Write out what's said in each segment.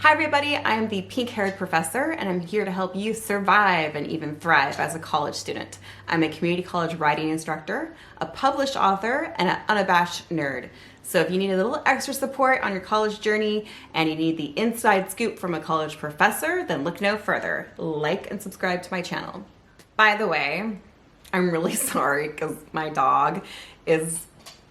Hi everybody, I'm the pink-haired professor and I'm here to help you survive and even thrive as a college student. I'm a community college writing instructor, a published author, and an unabashed nerd. So if you need a little extra support on your college journey and you need the inside scoop from a college professor, then look no further. Like and subscribe to my channel. By the way, I'm really sorry because my dog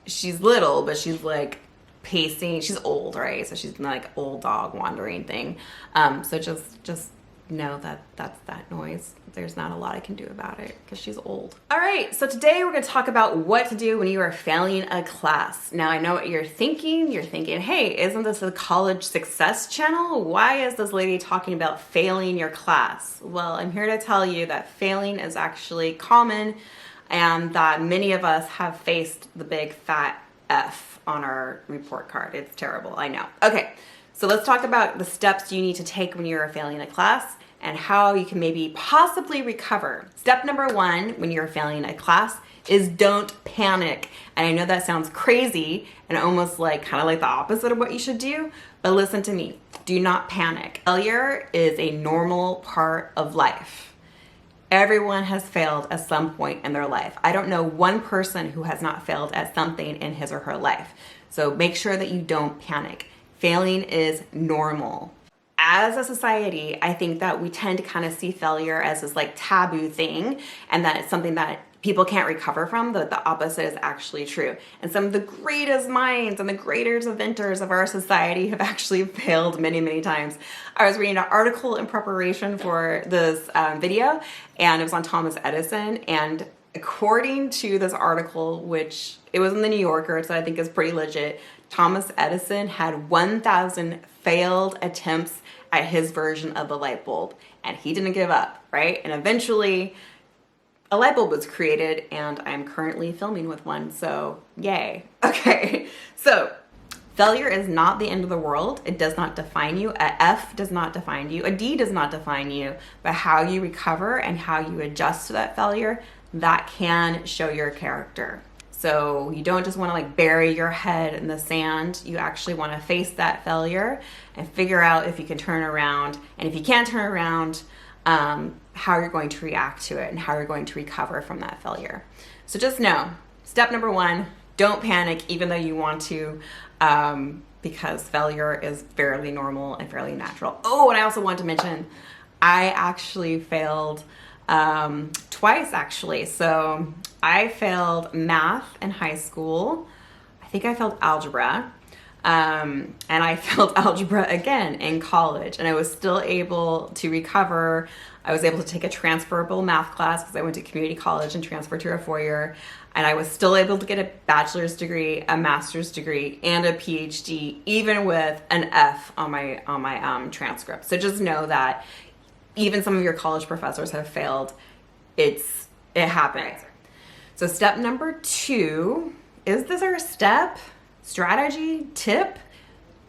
she's little, but she's like pacing. She's old, right? So she's like old dog wandering thing. So just know that that's that noise. There's not a lot I can do about it because she's old. All right, so today we're gonna talk about what to do when you are failing a class. Now I know what you're thinking. You're thinking, hey, isn't this a college success channel? Why is this lady talking about failing your class? Well, I'm here to tell you that failing is actually common and that many of us have faced the big fat F on our report card. It's terrible, I know. Okay, so let's talk about the steps you need to take when you're failing a class and how you can maybe possibly recover. Step number one when you're failing a class is don't panic. And I know that sounds crazy and almost like kind of like the opposite of what you should do, but listen to me, do not panic. Failure is a normal part of life. Everyone has failed at some point in their life. I don't know one person who has not failed at something in his or her life. So make sure that you don't panic. Failing is normal. As a society, I think that we tend to kind of see failure as this like taboo thing and that it's something that people can't recover from. The opposite is actually true. And some of the greatest minds and the greatest inventors of our society have actually failed many, many times. I was reading an article in preparation for this video and it was on Thomas Edison. And according to this article, which it was in the New Yorker, so I think is pretty legit, Thomas Edison had 1,000 failed attempts at his version of the light bulb. And he didn't give up, right? And eventually a light bulb was created and I'm currently filming with one, so yay. Okay, so failure is not the end of the world. It does not define you. A F does not define you. A D does not define you, but how you recover and how you adjust to that failure, that can show your character. So you don't just want to like bury your head in the sand. You actually want to face that failure and figure out if you can turn around. And if you can't turn around, how you're going to react to it and how you're going to recover from that failure. So just know, step number one, don't panic even though you want to, because failure is fairly normal and fairly natural. Oh, and I also want to mention, I actually failed twice actually. So I failed math in high school. I think I failed algebra. And I failed algebra again in college and I was still able to recover. I was able to take a transferable math class because I went to community college and transferred to a four-year, and I was still able to get a bachelor's degree, a master's degree, and a PhD, even with an F on my transcript. So just know that even some of your college professors have failed. It happens. So step number two, is this our step? Strategy, tip?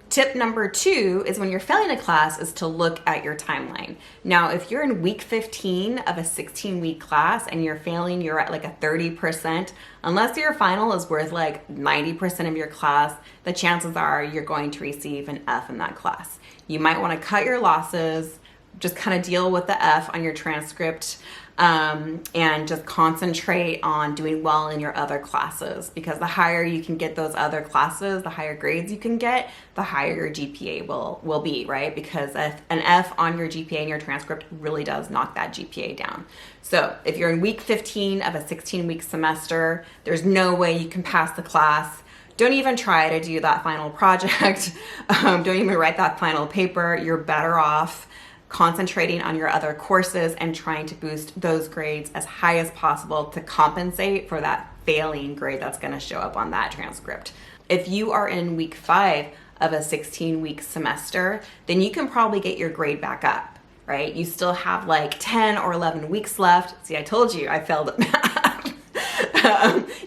Tip number two is when you're failing a class is to look at your timeline. Now, if you're in week 15 of a 16-week class and you're failing, you're at like a 30%, unless your final is worth like 90% of your class, the chances are you're going to receive an F in that class. You might want to cut your losses, just kind of deal with the F on your transcript, and just concentrate on doing well in your other classes, because the higher you can get those other classes, the higher grades you can get, the higher your GPA will be, right? Because an F on your GPA and your transcript really does knock that GPA down. So if you're in week 15 of a 16-week semester, there's no way you can pass the class. Don't even try to do that final project. Don't even write that final paper. You're better off concentrating on your other courses and trying to boost those grades as high as possible to compensate for that failing grade that's going to show up on that transcript. If you are in week 5 of a 16-week semester, then you can probably get your grade back up, right? You still have like 10 or 11 weeks left. See, I told you I failed at math.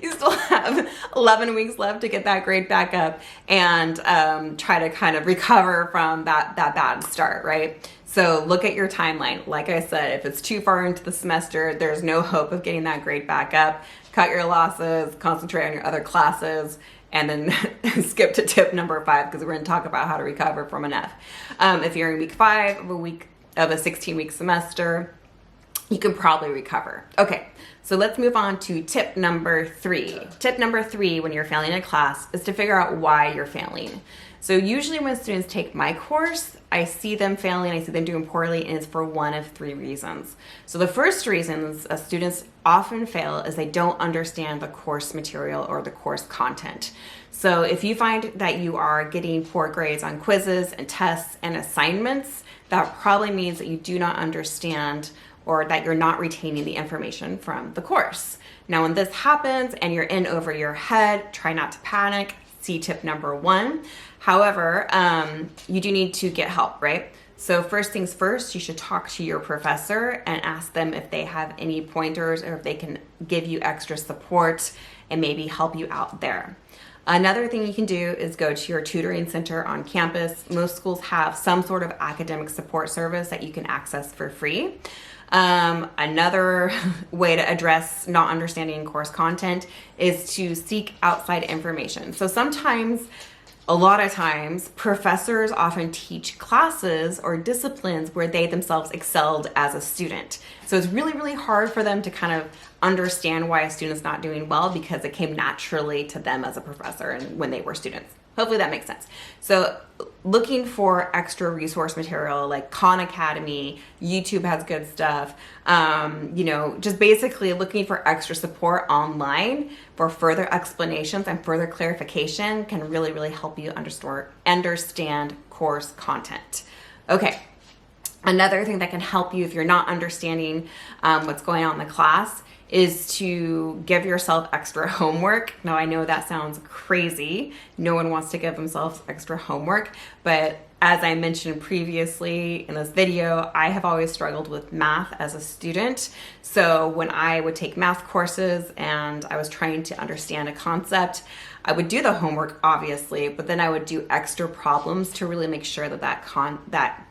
You still have 11 weeks left to get that grade back up and try to kind of recover from that bad start, right? So look at your timeline. Like I said, if it's too far into the semester, there's no hope of getting that grade back up. Cut your losses, concentrate on your other classes, and then skip to tip number 5 because we're going to talk about how to recover from an F. If you're in week 5 of a 16-week semester, you can probably recover. Okay, so let's move on to tip number 3. Tip number 3 when you're failing a class is to figure out why you're failing. So usually when students take my course, I see them failing, I see them doing poorly, and it's for one of 3 reasons. So the first reasons students often fail is they don't understand the course material or the course content. So if you find that you are getting poor grades on quizzes and tests and assignments, that probably means that you do not understand or that you're not retaining the information from the course. Now, when this happens and you're in over your head, try not to panic. See tip number 1. However, you do need to get help, right? So first things first, you should talk to your professor and ask them if they have any pointers or if they can give you extra support and maybe help you out there. Another thing you can do is go to your tutoring center on campus. Most schools have some sort of academic support service that you can access for free. Another way to address not understanding course content is to seek outside information. So a lot of times, professors often teach classes or disciplines where they themselves excelled as a student. So it's really, really hard for them to kind of understand why a student's not doing well because it came naturally to them as a professor and when they were students. Hopefully that makes sense. So looking for extra resource material like Khan Academy, YouTube has good stuff, just basically looking for extra support online for further explanations and further clarification can really, really help you understand course content. Okay, another thing that can help you if you're not understanding what's going on in the class is to give yourself extra homework. Now, I know that sounds crazy. No one wants to give themselves extra homework, but as I mentioned previously in this video, I have always struggled with math as a student. So when I would take math courses and I was trying to understand a concept, I would do the homework, obviously, but then I would do extra problems to really make sure that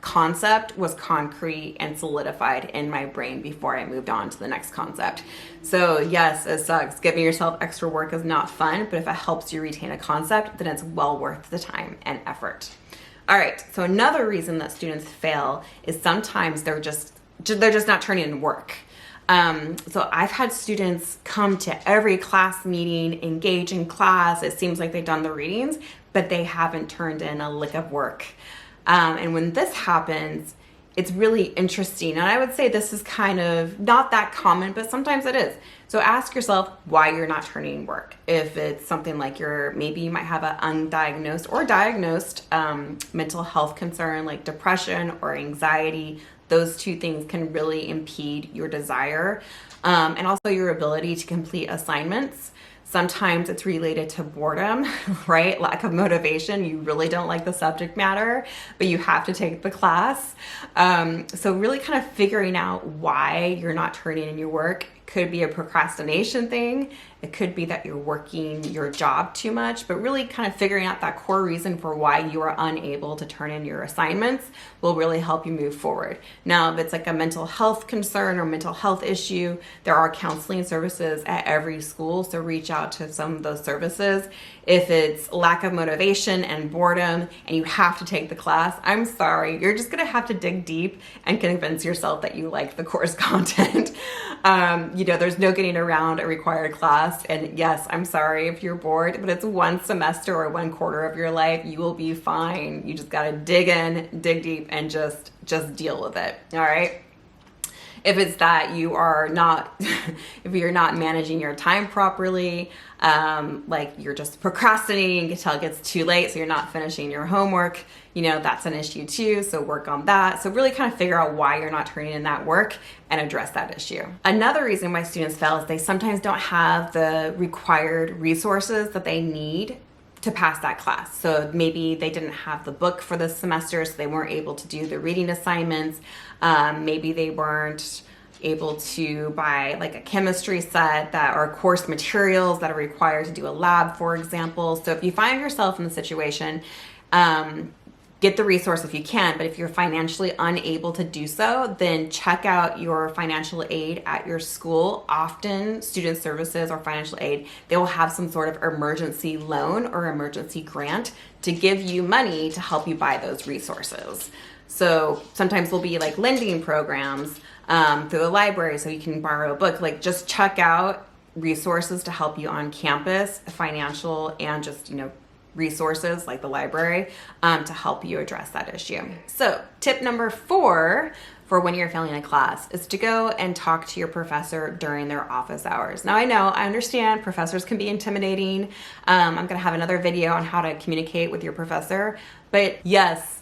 concept was concrete and solidified in my brain before I moved on to the next concept. So yes, it sucks. Giving yourself extra work is not fun, but if it helps you retain a concept, then it's well worth the time and effort. All right, so another reason that students fail is sometimes they're just not turning in work. So I've had students come to every class meeting, engage in class. It seems like they've done the readings, but they haven't turned in a lick of work. And when this happens, it's really interesting. And I would say this is kind of not that common, but sometimes it is. So ask yourself why you're not turning in work. If it's something like maybe you might have an undiagnosed or diagnosed mental health concern like depression or anxiety. Those 2 things can really impede your desire and also your ability to complete assignments. Sometimes it's related to boredom, right? Lack of motivation. You really don't like the subject matter, but you have to take the class. So really kind of figuring out why you're not turning in your work. Could be a procrastination thing. It could be that you're working your job too much, but really kind of figuring out that core reason for why you are unable to turn in your assignments will really help you move forward. Now, if it's like a mental health concern or mental health issue, there are counseling services at every school, so reach out to some of those services. If it's lack of motivation and boredom and you have to take the class, I'm sorry, you're just gonna have to dig deep and convince yourself that you like the course content. There's no getting around a required class. And yes, I'm sorry if you're bored, but it's one semester or 1/4 of your life. You will be fine. You just got to dig in, dig deep, and just deal with it. All right. If it's that you are not, if you're not managing your time properly, like you're just procrastinating until it gets too late, so you're not finishing your homework, that's an issue too. So work on that. So really kind of figure out why you're not turning in that work and address that issue. Another reason why students fail is they sometimes don't have the required resources that they need to pass that class. So maybe they didn't have the book for this semester, so they weren't able to do the reading assignments. Maybe they weren't able to buy like a chemistry set that or course materials that are required to do a lab, for example. So if you find yourself in the situation, get the resource if you can, but if you're financially unable to do so, then check out your financial aid at your school. Often student services or financial aid, they will have some sort of emergency loan or emergency grant to give you money to help you buy those resources. So sometimes there'll be like lending programs through the library so you can borrow a book. Like just check out resources to help you on campus, financial and just, resources like the library to help you address that issue. So tip number 4 for when you're failing a class is to go and talk to your professor during their office hours. Now I understand professors can be intimidating. I'm gonna have another video on how to communicate with your professor, but yes,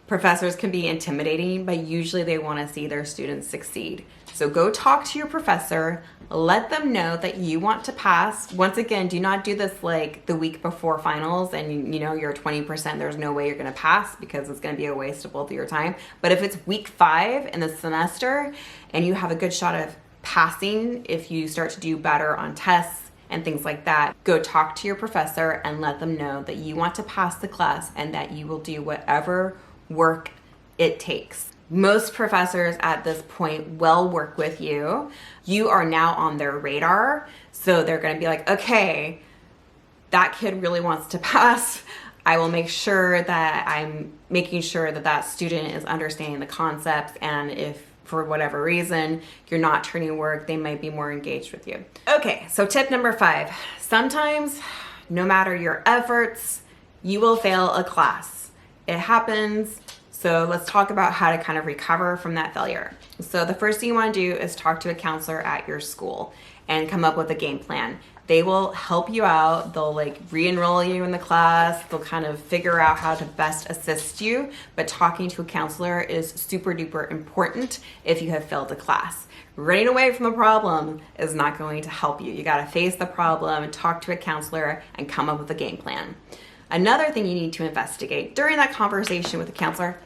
professors can be intimidating, but usually they want to see their students succeed. So go talk to your professor, let them know that you want to pass. Once again, do not do this like the week before finals and you're 20%, there's no way you're going to pass because it's going to be a waste of both of your time. But if it's week 5 in the semester and you have a good shot of passing, if you start to do better on tests and things like that, go talk to your professor and let them know that you want to pass the class and that you will do whatever work it takes. Most professors at this point will work with you. You are now on their radar. So they're going to be like, okay, that kid really wants to pass. I will make sure that I'm making sure that that student is understanding the concepts. And if for whatever reason you're not turning work, they might be more engaged with you. Okay, so tip number 5. Sometimes, no matter your efforts, you will fail a class. It happens. So let's talk about how to kind of recover from that failure. So the first thing you want to do is talk to a counselor at your school and come up with a game plan. They will help you out. They'll like re-enroll you in the class. They'll kind of figure out how to best assist you. But talking to a counselor is super duper important if you have failed a class. Running away from the problem is not going to help you. You got to face the problem and talk to a counselor and come up with a game plan. Another thing you need to investigate during that conversation with the counselor,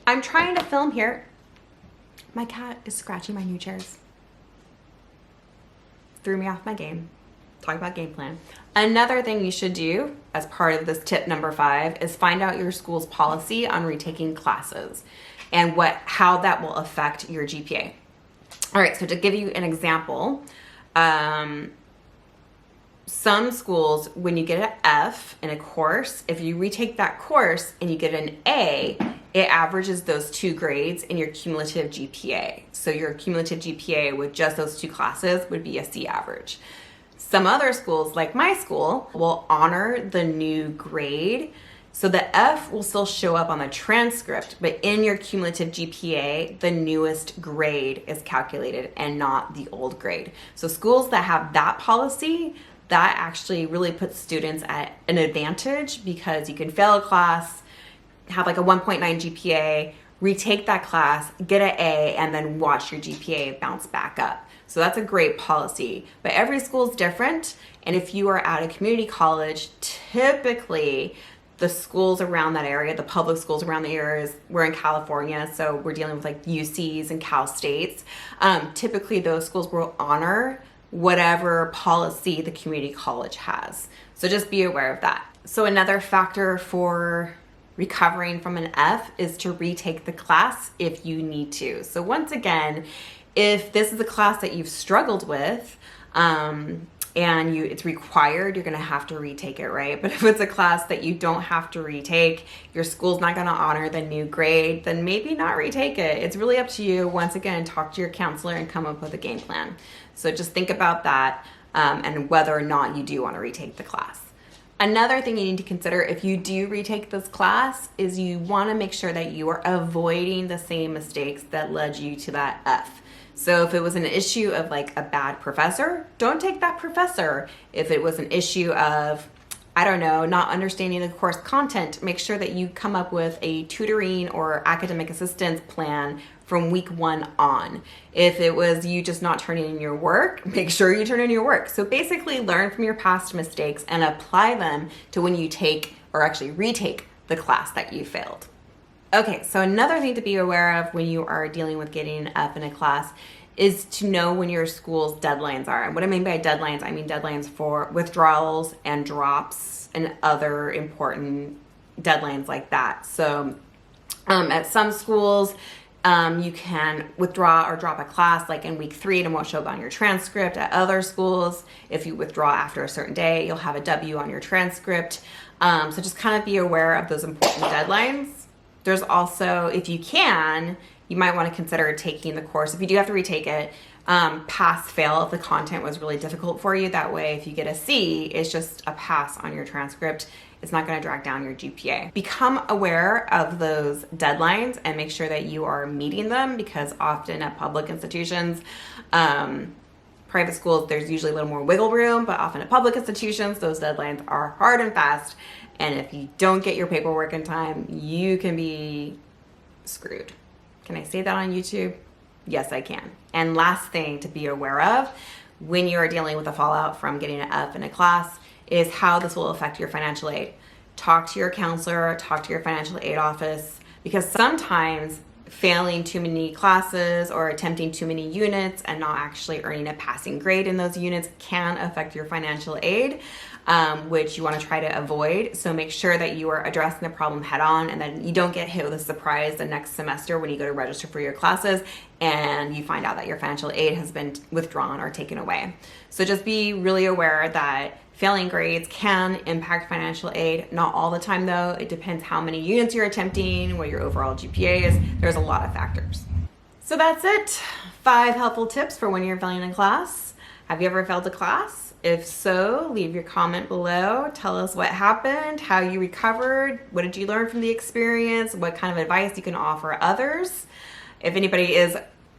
I'm trying to film here. My cat is scratching my new chairs. Threw me off my game. Talk about game plan. Another thing you should do as part of this tip number 5 is find out your school's policy on retaking classes and how that will affect your GPA. All right, so to give you an example, some schools, when you get an F in a course, if you retake that course and you get an A, it averages those 2 grades in your cumulative GPA. So your cumulative GPA with just those 2 classes would be a C average. Some other schools, like my school, will honor the new grade. So the F will still show up on the transcript, but in your cumulative GPA, the newest grade is calculated and not the old grade. So schools that have that policy, that actually really puts students at an advantage because you can fail a class, have like a 1.9 GPA, retake that class, get an A, and then watch your GPA bounce back up. So that's a great policy. But every school is different. And if you are at a community college, typically the schools around that area, the public schools around the areas, we're in California, so we're dealing with like UCs and Cal States. Typically those schools will honor whatever policy the community college has. So just be aware of that. So another factor for recovering from an F is to retake the class if you need to. So once again, if this is a class that you've struggled with, and it's required, you're gonna have to retake it, right? But if it's a class that you don't have to retake, your school's not gonna honor the new grade, then maybe not retake it. It's really up to you. Once again, talk to your counselor and come up with a game plan. So just think about that and whether or not you do wanna retake the class. Another thing you need to consider if you do retake this class is you wanna make sure that you are avoiding the same mistakes that led you to that F. So if it was an issue of like a bad professor, don't take that professor. If it was an issue of, I don't know, not understanding the course content, make sure that you come up with a tutoring or academic assistance plan from week 1 on. If it was you just not turning in your work, make sure you turn in your work. So basically learn from your past mistakes and apply them to when you take or actually retake the class that you failed. Okay, so another thing to be aware of when you are dealing with getting an F in a class is to know when your school's deadlines are. And what I mean by deadlines, I mean deadlines for withdrawals and drops and other important deadlines like that. So at some schools, you can withdraw or drop a class like in week 3 and it won't show up on your transcript. At other schools, if you withdraw after a certain day, you'll have a W on your transcript. So just kind of be aware of those important deadlines. There's also, if you can, you might want to consider taking the course. If you do have to retake it, pass, fail if the content was really difficult for you. That way, if you get a C, it's just a pass on your transcript. It's not going to drag down your GPA. Become aware of those deadlines and make sure that you are meeting them, because often at public institutions, private schools, there's usually a little more wiggle room, but often at public institutions, those deadlines are hard and fast. And if you don't get your paperwork in time, you can be screwed. Can I say that on YouTube? Yes, I can. And last thing to be aware of when you're dealing with the fallout from getting an F in a class is how this will affect your financial aid. Talk to your counselor, talk to your financial aid office, because sometimes failing too many classes or attempting too many units and not actually earning a passing grade in those units can affect your financial aid, which you want to try to avoid. So make sure that you are addressing the problem head on, and then you don't get hit with a surprise the next semester when you go to register for your classes and you find out that your financial aid has been withdrawn or taken away. So just be really aware that failing grades can impact financial aid. Not all the time though. It depends how many units you're attempting, what your overall GPA is. There's a lot of factors. So that's it. 5 helpful tips for when you're failing a class. Have you ever failed a class? If so, leave your comment below. Tell us what happened, how you recovered, what did you learn from the experience, what kind of advice you can offer others. If anybody is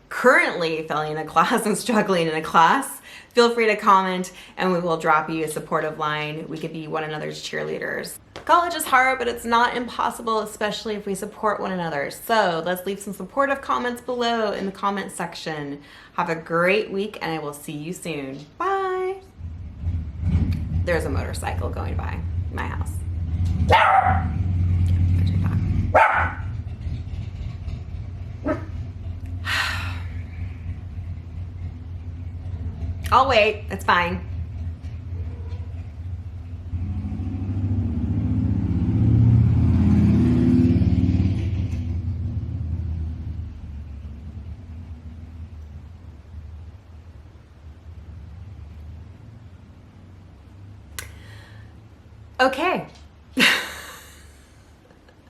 currently failing a class and struggling in a class, feel free to comment and we will drop you a supportive line. We could be one another's cheerleaders. College is hard, but it's not impossible, especially if we support one another. So let's leave some supportive comments below in the comment section. Have a great week and I will see you soon. Bye. There's a motorcycle going by my house. I'll wait, it's fine. Okay.